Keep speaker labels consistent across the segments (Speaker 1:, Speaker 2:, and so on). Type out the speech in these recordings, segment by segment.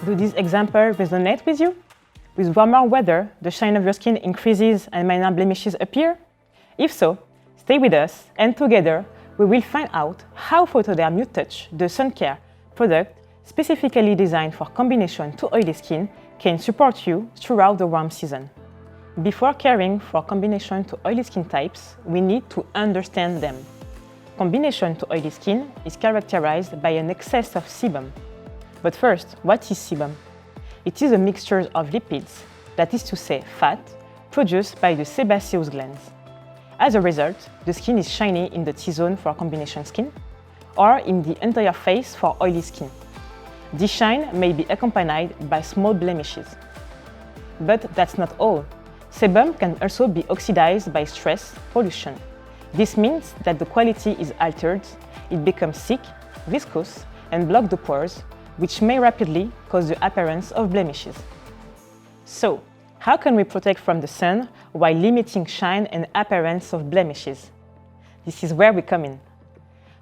Speaker 1: Do these examples resonate with you? With warmer weather, the shine of your skin increases and minor blemishes appear? If so, stay with us and together we will find out how Photoderm Nude Touch, the sun care product specifically designed for combination to oily skin, can support you throughout the warm season. Before caring for combination to oily skin types, we need to understand them. Combination to oily skin is characterized by an excess of sebum. But first, what is sebum? It is a mixture of lipids, that is to say fat, produced by the sebaceous glands. As a result, the skin is shiny in the T-zone for combination skin, or in the entire face for oily skin. This shine may be accompanied by small blemishes. But that's not all. Sebum can also be oxidized by stress, pollution. This means that the quality is altered, it becomes thick, viscous, and blocks the pores, which may rapidly cause the appearance of blemishes. So, how can we protect from the sun while limiting shine and appearance of blemishes? This is where we come in.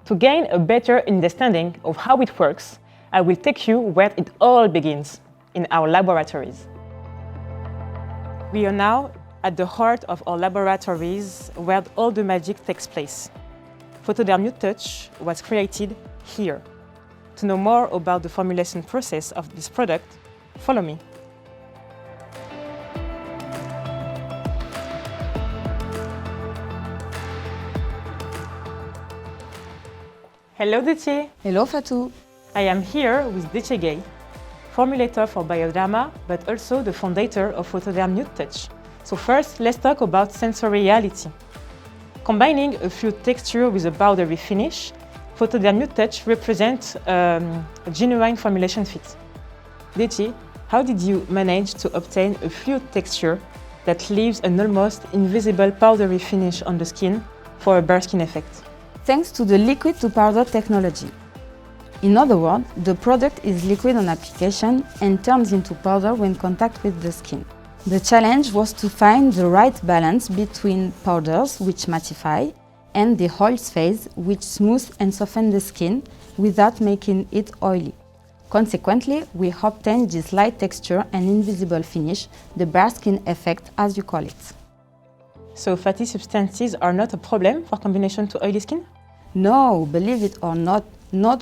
Speaker 1: To gain a better understanding of how it works, I will take you where it all begins, in our laboratories. We are now at the heart of our laboratories where all the magic takes place. Photoderm Nude Touch was created here. To know more about the formulation process of this product, follow me. Hello Détier.
Speaker 2: Hello Fatou.
Speaker 1: I am here with Détier Gay, formulator for Bioderma, but also the founder of Photoderm Nude Touch. So first, let's talk about sensoriality. Combining a fluid texture with a powdery finish, Photoderm Nude Touch represents a genuine formulation fit. Détier, how did you manage to obtain a fluid texture that leaves an almost invisible powdery finish on the skin for a bare skin effect?
Speaker 2: Thanks to the liquid to powder technology. In other words, the product is liquid on application and turns into powder when in contact with the skin. The challenge was to find the right balance between powders, which mattify, and the oils phase, which smooths and softens the skin without making it oily. Consequently, we obtained this light texture and invisible finish, the bare skin effect as you call it.
Speaker 1: So fatty substances are not a problem for combination to oily skin?
Speaker 2: No, believe it or not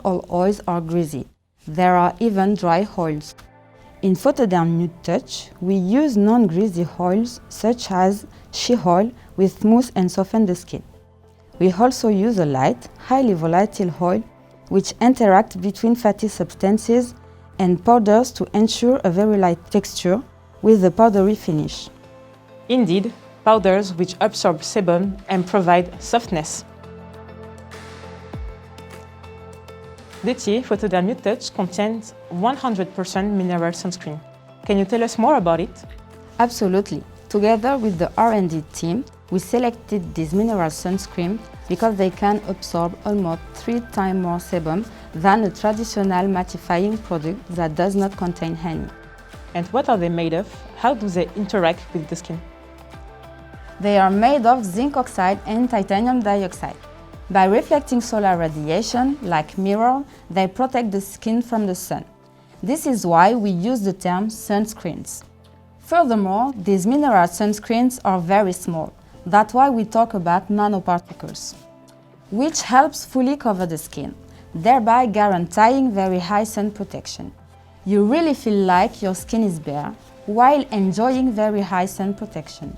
Speaker 2: all oils are greasy. There are even dry oils. In Photoderm Nude Touch, we use non-greasy oils such as shea oil with smooth and soften the skin. We also use a light, highly volatile oil which interacts between fatty substances and powders to ensure a very light texture with a powdery finish.
Speaker 1: Indeed, powders which absorb sebum and provide softness. Détier Photoderm Nude Touch contains 100% mineral sunscreen. Can you tell us more about it?
Speaker 2: Absolutely. Together with the R&D team, we selected this mineral sunscreen because they can absorb almost 3 times more sebum than a traditional mattifying product that does not contain any.
Speaker 1: And what are they made of? How do they interact with the skin?
Speaker 2: They are made of zinc oxide and titanium dioxide. By reflecting solar radiation, like mirror, they protect the skin from the sun. This is why we use the term sunscreens. Furthermore, these mineral sunscreens are very small. That's why we talk about nanoparticles, which helps fully cover the skin, thereby guaranteeing very high sun protection. You really feel like your skin is bare, while enjoying very high sun protection.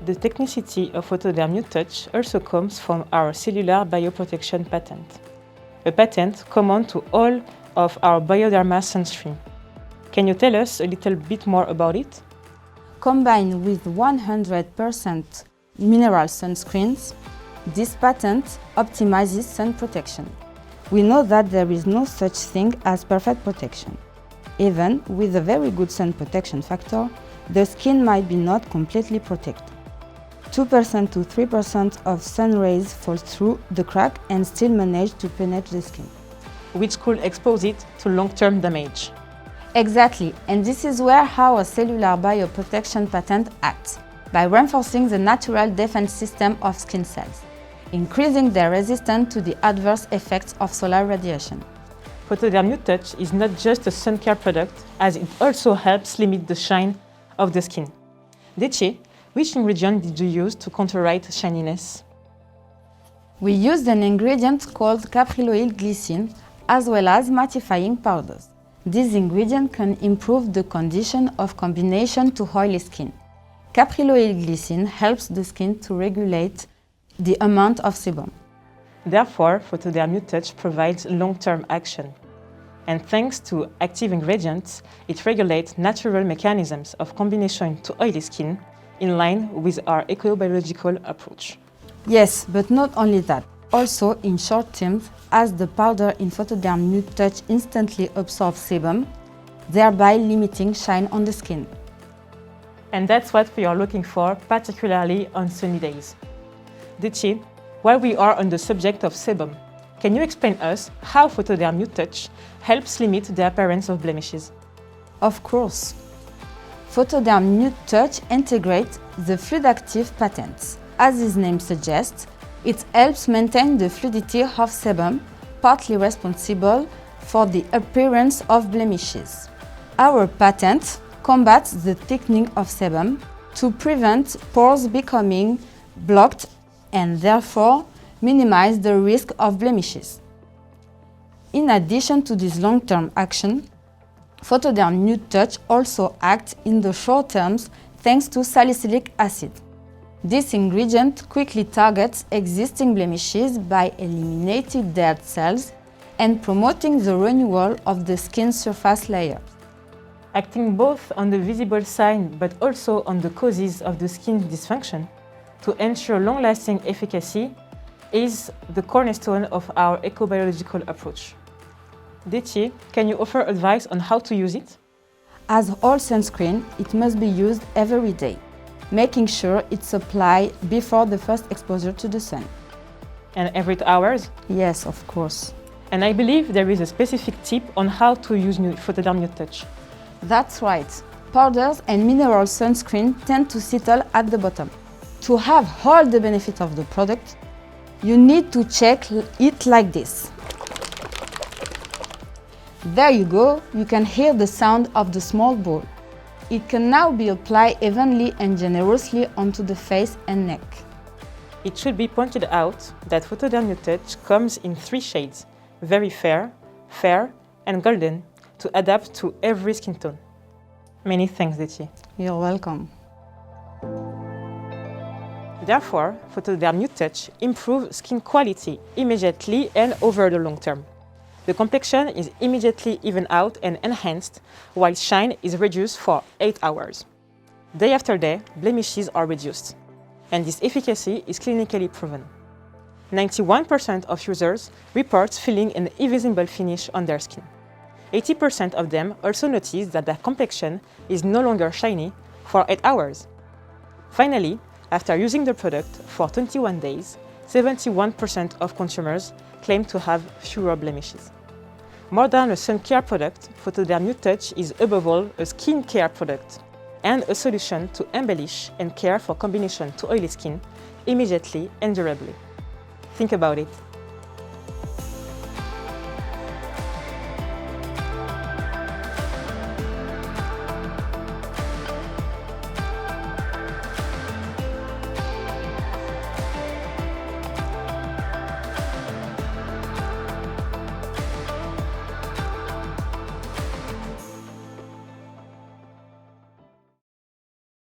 Speaker 1: The technicity of Photoderm Nude Touch also comes from our cellular bioprotection patent, a patent common to all of our Bioderma sunscreen. Can you tell us a little bit more about it?
Speaker 2: Combined with 100% mineral sunscreens, this patent optimizes sun protection. We know that there is no such thing as perfect protection. Even with a very good sun protection factor, the skin might be not completely protected. 2% to 3% of sun rays fall through the crack and still manage to penetrate the skin,
Speaker 1: which could expose it to long-term damage.
Speaker 2: Exactly, and this is where our cellular bioprotection patent acts, by reinforcing the natural defense system of skin cells, increasing their resistance to the adverse effects of solar radiation.
Speaker 1: Photoderm Nude Touch is not just a sun care product, as it also helps limit the shine of the skin. Deci, which ingredient did you use to counteract shininess?
Speaker 2: We used an ingredient called caprylyl glycine as well as mattifying powders. This ingredient can improve the condition of combination to oily skin. Caprylyl glycine helps the skin to regulate the amount of sebum.
Speaker 1: Therefore, Photoderm Nude Touch provides long-term action. And thanks to active ingredients, it regulates natural mechanisms of combination to oily skin in line with our ecobiological approach.
Speaker 2: Yes, but not only that. Also, in short terms, as the powder in Photoderm Nude Touch instantly absorbs sebum, thereby limiting shine on the skin.
Speaker 1: And that's what we are looking for, particularly on sunny days. Deci, while we are on the subject of sebum, can you explain us how Photoderm Nude Touch helps limit the appearance of blemishes?
Speaker 2: Of course. Photoderm Nude Touch integrates the fluid active patents. As its name suggests, it helps maintain the fluidity of sebum, partly responsible for the appearance of blemishes. Our patent combats the thickening of sebum to prevent pores becoming blocked and therefore minimize the risk of blemishes. In addition to this long-term action, Photoderm Nude Touch also acts in the short terms thanks to salicylic acid. This ingredient quickly targets existing blemishes by eliminating dead cells and promoting the renewal of the skin surface layer.
Speaker 1: Acting both on the visible sign but also on the causes of the skin dysfunction to ensure long-lasting efficacy is the cornerstone of our ecobiological approach. Deci, can you offer advice on how to use it?
Speaker 2: As all sunscreen, it must be used every day, making sure it's applied before the first exposure to the sun.
Speaker 1: And every 2 hours?
Speaker 2: Yes, of course.
Speaker 1: And I believe there is a specific tip on how to use Photoderm Nude Touch.
Speaker 2: That's right. Powders and mineral sunscreen tend to settle at the bottom. To have all the benefit of the product, you need to check it like this. There you go, you can hear the sound of the small ball. It can now be applied evenly and generously onto the face and neck.
Speaker 1: It should be pointed out that Photoderm Nude Touch comes in 3 shades, very fair, fair, and golden, to adapt to every skin tone. Many thanks, Deci.
Speaker 2: You're welcome.
Speaker 1: Therefore, Photoderm Nude Touch improves skin quality immediately and over the long term. The complexion is immediately evened out and enhanced, while shine is reduced for 8 hours. Day after day, blemishes are reduced, and this efficacy is clinically proven. 91% of users report feeling an invisible finish on their skin. 80% of them also notice that their complexion is no longer shiny for 8 hours. Finally, after using the product for 21 days, 71% of consumers claim to have fewer blemishes. More than a sun care product, Photoderm Nude Touch is above all a skin care product and a solution to embellish and care for combination to oily skin immediately and durably. Think about it.